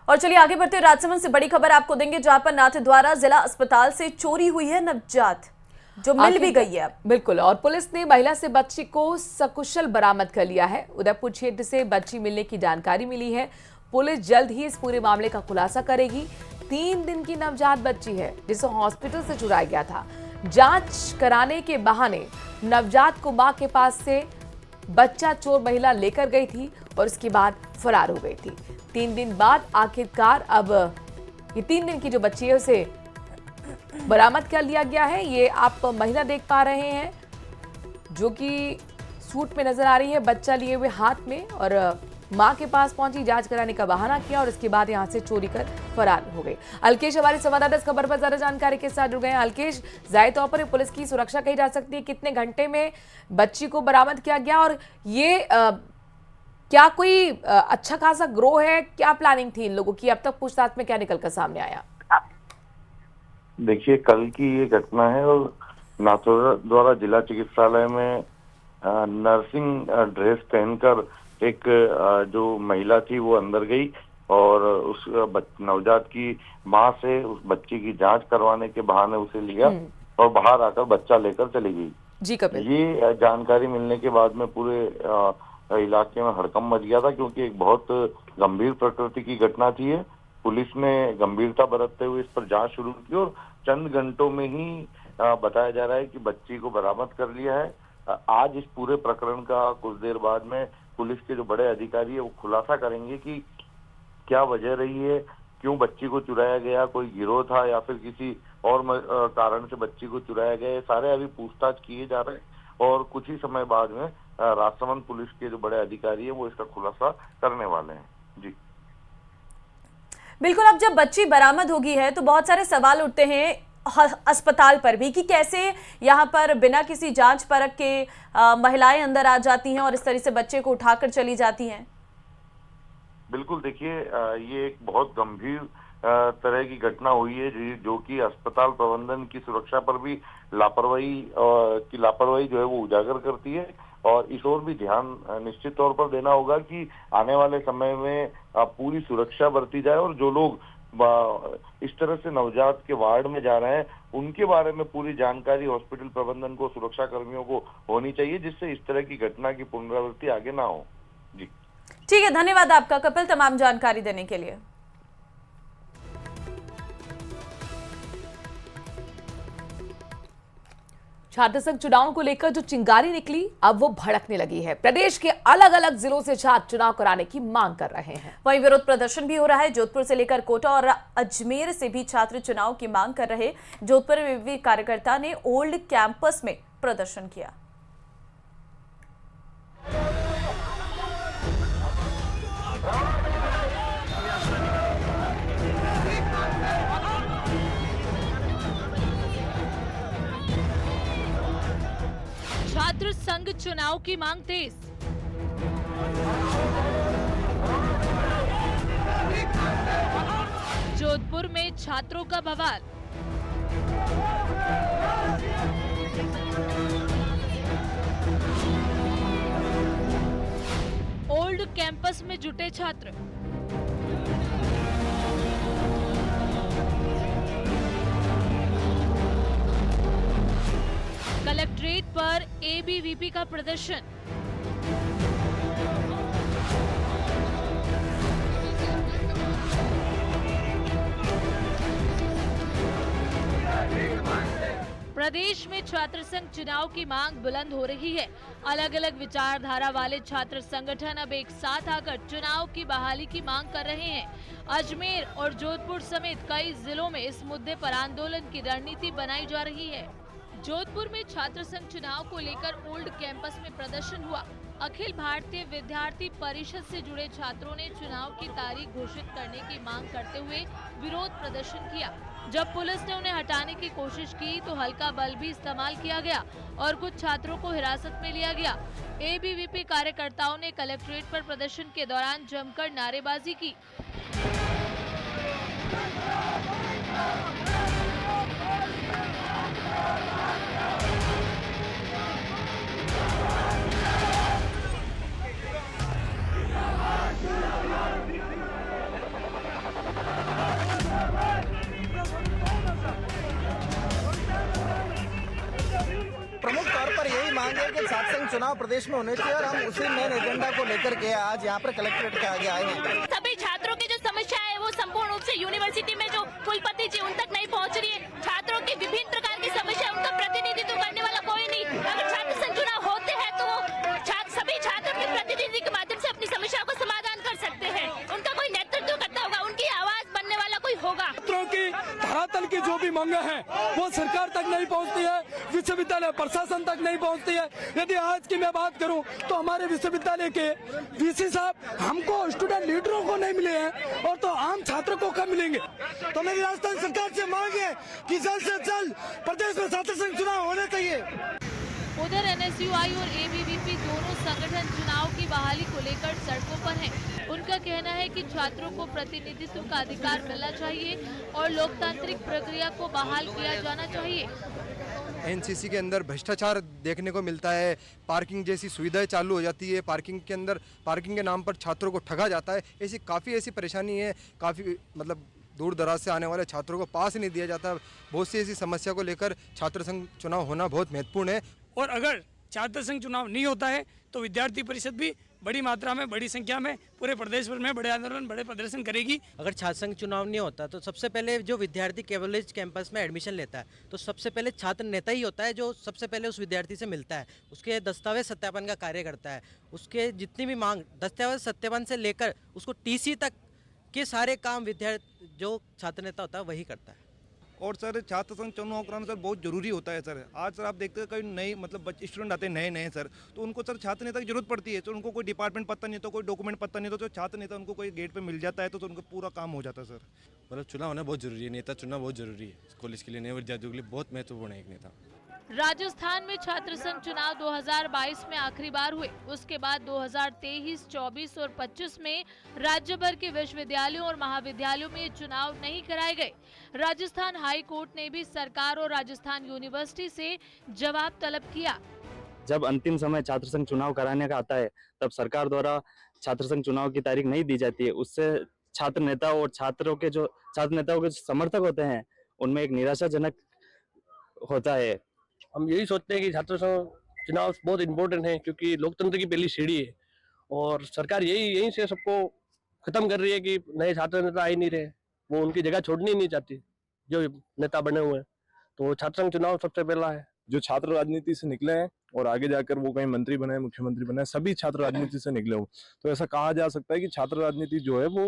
और चलिए आगे बढ़ते, राजसमंद से बड़ी खबर आपको देंगे जहां पर नाथद्वारा जिला अस्पताल से चोरी हुई है नवजात, जो मिल भी गई है। बिल्कुल, और पुलिस ने महिला से बच्ची को सकुशल बरामद कर लिया है। उदयपुर क्षेत्र से बच्ची मिलने की जानकारी मिली है। पुलिस जल्द ही इस पूरे मामले का खुलासा करेगी। 3 दिन की नवजात बच्ची है जिसे हॉस्पिटल से चुराया गया था। जांच कराने के बहाने नवजात को मां के पास से बच्चा चोर महिला लेकर गई थी और उसके बाद फरार हो गई थी। 3 दिन बाद आखिरकार अब ये 3 दिन की जो बच्ची है उसे बरामद कर लिया गया है। ये आप महिला देख पा रहे हैं जो कि सूट में नजर आ रही है, बच्चा लिए हुए हाथ में, और मां के पास पहुंची, जांच कराने का बहाना किया और इसके बाद यहां से चोरी कर फरार हो गई। अलकेश हमारे संवाददाता इस खबर पर ज्यादा जानकारी के साथ जुड़ गए हैं। अलकेश, जाहिर तौर पर पुलिस की सुरक्षा कही जा सकती है, कितने घंटे में बच्ची को बरामद किया गया और ये क्या कोई अच्छा खासा ग्रोह है, क्या प्लानिंग थी इन लोगों की, अब तक पूछताछ में क्या निकलकर सामने आया? देखिए, कल की ये घटना है और नाथद्वारा जिला चिकित्सालय में नर्सिंग ड्रेस पहनकर एक जो महिला थी वो अंदर गई और उस नवजात की मां से उस बच्ची की जांच करवाने के बहाने उसे लिया और बाहर आकर बच्चा लेकर चली गई। जी कपिल, ये जानकारी मिलने के बाद में पूरे इलाके में हड़कंप मच गया था, क्योंकि एक बहुत गंभीर प्रकृति की घटना थी। पुलिस ने गंभीरता बरतते हुए इस पर जांच शुरू की और चंद घंटों में ही बताया जा रहा है कि बच्ची को बरामद कर लिया है। आज इस पूरे प्रकरण का कुछ देर बाद में पुलिस के जो बड़े अधिकारी है वो खुलासा करेंगे कि क्या वजह रही है, क्यों बच्ची को चुराया गया, कोई गिरोह था या फिर किसी और कारण से बच्ची को चुराया गया। ये सारे अभी पूछताछ किए जा रहे हैं और कुछ ही समय बाद में राजसमंद पुलिस के जो बड़े अधिकारी है वो इसका खुलासा करने वाले हैं। जी बिल्कुल, अब जब बच्ची बरामद होगी है तो बहुत सारे सवाल उठते हैं अस्पताल पर भी कि कैसे यहाँ पर बिना किसी जांच परख के महिलाएं अंदर आ जाती हैं और इस तरह से बच्चे को उठाकर चली जाती हैं। बिल्कुल, देखिए, ये एक बहुत गंभीर तरह की घटना हुई है जो कि अस्पताल प्रबंधन की सुरक्षा पर भी लापरवाही जो है वो उजागर करती है और इस ओर भी ध्यान निश्चित तौर पर देना होगा कि आने वाले समय में पूरी सुरक्षा बरती जाए और जो लोग इस तरह से नवजात के वार्ड में जा रहे हैं उनके बारे में पूरी जानकारी हॉस्पिटल प्रबंधन को, सुरक्षा कर्मियों को होनी चाहिए, जिससे इस तरह की घटना की पुनरावृत्ति आगे ना हो। जी ठीक है, धन्यवाद आपका कपिल तमाम जानकारी देने के लिए। छात्र संघ चुनाव को लेकर जो चिंगारी निकली अब वो भड़कने लगी है। प्रदेश के अलग अलग जिलों से छात्र चुनाव कराने की मांग कर रहे हैं। वहीं विरोध प्रदर्शन भी हो रहा है। जोधपुर से लेकर कोटा और अजमेर से भी छात्र चुनाव की मांग कर रहे। जोधपुर में भी कार्यकर्ता ने ओल्ड कैंपस में प्रदर्शन किया। छात्र संघ चुनाव की मांग तेज। जोधपुर में छात्रों का बवाल। ओल्ड कैंपस में जुटे छात्र। कलेक्ट्रेट पर एबीवीपी का प्रदर्शन। प्रदेश में छात्र संघ चुनाव की मांग बुलंद हो रही है। अलग अलग विचारधारा वाले छात्र संगठन अब एक साथ आकर चुनाव की बहाली की मांग कर रहे हैं। अजमेर और जोधपुर समेत कई जिलों में इस मुद्दे पर आंदोलन की रणनीति बनाई जा रही है। जोधपुर में छात्र संघ चुनाव को लेकर ओल्ड कैंपस में प्रदर्शन हुआ। अखिल भारतीय विद्यार्थी परिषद से जुड़े छात्रों ने चुनाव की तारीख घोषित करने की मांग करते हुए विरोध प्रदर्शन किया। जब पुलिस ने उन्हें हटाने की कोशिश की तो हल्का बल भी इस्तेमाल किया गया और कुछ छात्रों को हिरासत में लिया गया। एबीवीपी कार्यकर्ताओं ने कलेक्ट्रेट पर प्रदर्शन के दौरान जमकर नारेबाजी की। संघ चुनाव प्रदेश में होने चाहिए और हम उसी मेन एजेंडा को लेकर के आज यहाँ पर कलेक्ट्रेट के आगे आए हैं। सभी छात्रों की जो समस्या है वो संपूर्ण रूप से यूनिवर्सिटी में जो कुलपति जी उन तक नहीं पहुँच रही है। छात्रों की विभिन्न प्रकार की समस्या, उनका प्रतिनिधित्व करने वाला कोई नहीं। अगर छात्र संघ चुनाव होते हैं तो वो सभी छात्रों के प्रतिनिधि के माध्यम से अपनी समस्या को समाधान कर सकते हैं। उनका कोई नेतृत्व करता होगा, उनकी आवाज बनने वाला कोई होगा। छात्रों की धरातल की जो भी मांगे हैं वो सरकार तक नहीं पहुंचती है, विश्वविद्यालय प्रशासन तक नहीं पहुंचती है। यदि आज की मैं बात करूं तो हमारे विश्वविद्यालय के वीसी साहब हमको स्टूडेंट लीडरों को नहीं मिले हैं और तो आम छात्रों को कब मिलेंगे। तो मेरी राजस्थान सरकार से मांग है कि जल्द से जल्द प्रदेश में छात्र संघ चुनाव होने चाहिए। उधर एनएसयूआई और एबीवीपी दोनों संगठन चुनाव की बहाली को लेकर सड़कों पर हैं। उनका कहना है कि छात्रों को प्रतिनिधित्व का अधिकार मिलना चाहिए और लोकतांत्रिक प्रक्रिया को बहाल किया जाना चाहिए। एनसीसी के अंदर भ्रष्टाचार देखने को मिलता है, पार्किंग जैसी सुविधाएं चालू हो जाती है, पार्किंग के अंदर पार्किंग के नाम पर छात्रों को ठगा जाता है। ऐसी काफ़ी ऐसी परेशानी है, काफ़ी मतलब दूर दराज से आने वाले छात्रों को पास नहीं दिया जाता। बहुत सी ऐसी समस्या को लेकर छात्र संघ चुनाव होना बहुत महत्वपूर्ण है। और अगर छात्र संघ चुनाव नहीं होता है तो विद्यार्थी परिषद भी बड़ी मात्रा में, बड़ी संख्या में पूरे प्रदेश भर में बड़े आंदोलन, बड़े प्रदर्शन करेगी। अगर छात्र संघ चुनाव नहीं होता तो सबसे पहले जो विद्यार्थी कॉलेज कैंपस में एडमिशन लेता है तो सबसे पहले छात्र नेता ही होता है जो सबसे पहले उस विद्यार्थी से मिलता है, उसके दस्तावेज सत्यापन का कार्य करता है, उसके जितनी भी मांग दस्तावेज सत्यापन से लेकर उसको टीसी तक के सारे काम विद्यार्थी जो छात्र नेता होता है वही करता है। और सर छात्र संघ चुनाव कराना सर बहुत जरूरी होता है सर। आज सर आप देखते हैं कई नए मतलब स्टूडेंट आते हैं नए सर, तो उनको सर छात्र नेता की जरूरत पड़ती है। तो उनको कोई डिपार्टमेंट पता नहीं, तो कोई डॉक्यूमेंट पता नहीं, तो छात्र नेता उनको कोई गेट पे मिल जाता है तो उनका पूरा काम हो जाता है सर। मतलब चुनाव होना बहुत जरूरी है, नेता चुनाव बहुत जरूरी है कॉलेज के लिए, नए विद्यार्थियों के लिए बहुत महत्वपूर्ण है एक नेता। राजस्थान में छात्र संघ चुनाव 2022 में आखिरी बार हुए। उसके बाद 2023, 24 और 25 में राज्य भर के विश्वविद्यालयों और महाविद्यालयों में ये चुनाव नहीं कराए गए। राजस्थान हाई कोर्ट ने भी सरकार और राजस्थान यूनिवर्सिटी से जवाब तलब किया। जब अंतिम समय छात्र संघ चुनाव कराने का आता है तब सरकार द्वारा छात्र संघ चुनाव की तारीख नहीं दी जाती है। उससे छात्र नेता और छात्र नेताओं के समर्थक होते हैं उनमें एक निराशाजनक होता है। हम यही सोचते हैं कि छात्र संघ चुनाव बहुत इम्पोर्टेंट है क्योंकि लोकतंत्र की पहली सीढ़ी है और सरकार यहीं से सबको खत्म कर रही है कि नए छात्र नेता आ ही नहीं रहे, वो उनकी जगह छोड़नी नहीं चाहती जो नेता बने हुए हैं। तो छात्र संघ चुनाव सबसे पहला है। जो छात्र राजनीति से निकले हैं और आगे जाकर वो कहीं मंत्री बने, मुख्यमंत्री बने, सभी छात्र राजनीति से निकले हो, तो ऐसा कहा जा सकता है कि छात्र राजनीति जो है वो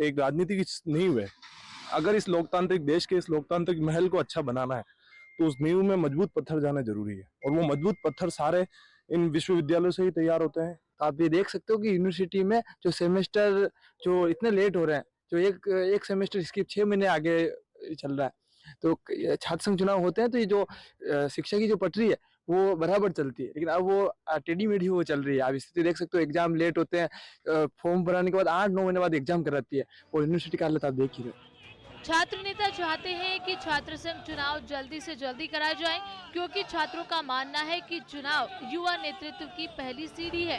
एक राजनीति की नींव है। अगर इस लोकतांत्रिक देश के इस लोकतांत्रिक महल को अच्छा बनाना है तो उस नींव में मजबूत पत्थर जाना जरूरी है और वो मजबूत पत्थर सारे इन विश्वविद्यालयों से ही तैयार होते हैं। आप ये देख सकते हो कि यूनिवर्सिटी में जो सेमेस्टर जो इतने लेट हो रहे हैं, जो एक सेमेस्टर इसकी 6 महीने आगे चल रहा है, तो छात्र संघ चुनाव होते हैं तो ये जो शिक्षा की जो पटरी है वो बराबर चलती है, लेकिन अब वो टेढ़ी मेढ़ी वो चल रही है। आप स्थिति देख सकते हो, एग्जाम लेट होते हैं, फॉर्म भराने के बाद 8-9 महीने बाद एग्जाम कराती है और यूनिवर्सिटी का हालत आप देख ही रहे हो। छात्र नेता चाहते हैं कि छात्र संघ चुनाव जल्दी से जल्दी कराए जाएं, क्योंकि छात्रों का मानना है कि चुनाव युवा नेतृत्व की पहली सीढ़ी है।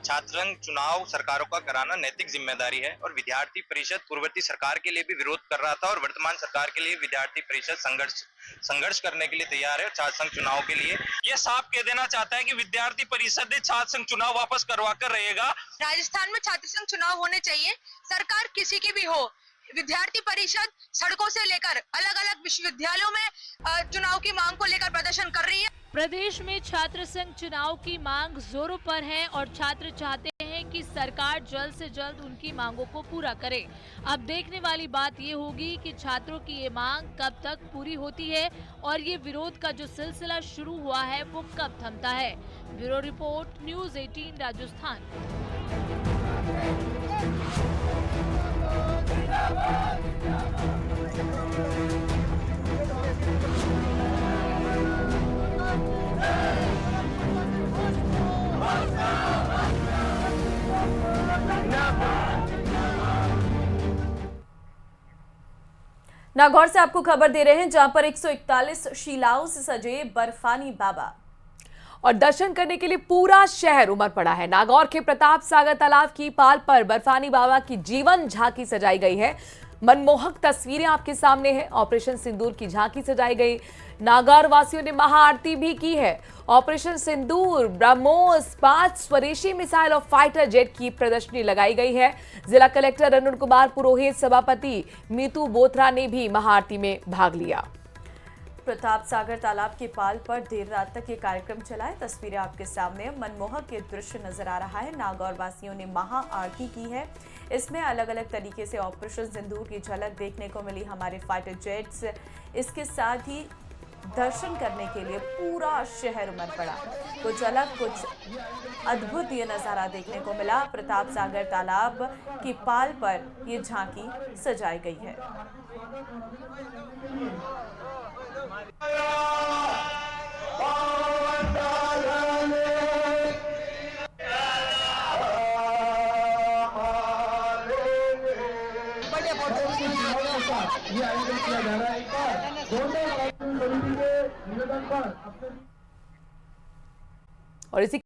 छात्र संघ चुनाव सरकारों का कराना नैतिक जिम्मेदारी है और विद्यार्थी परिषद पूर्ववर्ती सरकार के लिए भी विरोध कर रहा था और वर्तमान सरकार के लिए विद्यार्थी परिषद संघर्ष करने के लिए तैयार है। छात्र संघ चुनाव के लिए ये साफ कह देना चाहता है कि विद्यार्थी परिषद ने छात्र संघ चुनाव वापस करवा कर रहेगा। राजस्थान में छात्र संघ चुनाव होने चाहिए, सरकार किसी की भी हो। विद्यार्थी परिषद सड़कों से लेकर अलग अलग विश्वविद्यालयों में चुनाव की मांग को लेकर प्रदर्शन कर रही है। प्रदेश में छात्र संघ चुनाव की मांग जोरों पर है और छात्र चाहते हैं कि सरकार जल्द से जल्द उनकी मांगों को पूरा करे। अब देखने वाली बात ये होगी कि छात्रों की ये मांग कब तक पूरी होती है और ये विरोध का जो सिलसिला शुरू हुआ है वो कब थमता है। Bureau report, news 18 Rajasthan. Nagaur से आपको खबर दे रहे हैं, जहां पर 141 शिलाओं से सजे बर्फानी बाबा और दर्शन करने के लिए पूरा शहर उमड़ पड़ा है। नागौर के प्रताप सागर तालाब की पाल पर बर्फानी बाबा की जीवन झांकी सजाई गई है। मनमोहक तस्वीरें आपके सामने हैं। ऑपरेशन सिंदूर की झांकी सजाई गई, नागौर वासियों ने महाआरती भी की है। ऑपरेशन सिंदूर, ब्रह्मोस, 5 स्वदेशी मिसाइल और फाइटर जेट की प्रदर्शनी लगाई गई है। जिला कलेक्टर अरुण कुमार पुरोहित, सभापति मीतू बोथरा ने भी महाआरती में भाग लिया। प्रताप सागर तालाब के पाल पर देर रात तक ये कार्यक्रम चला है। तस्वीरें आपके सामने, मनमोहक ये दृश्य नजर आ रहा है। नागौर वासियों ने महाआरती की है। इसमें अलग अलग तरीके से ऑपरेशन सिंदूर की झलक देखने को मिली। हमारे फाइटर जेट्स, इसके साथ ही दर्शन करने के लिए पूरा शहर उमड़ पड़ा। कुछ अलग, कुछ अद्भुत ये नज़ारा देखने को मिला। प्रताप सागर तालाब की पाल पर ये झांकी सजाई गई है। ये आयोजन किया जा रहा है दोनों निवेदन पर और इसी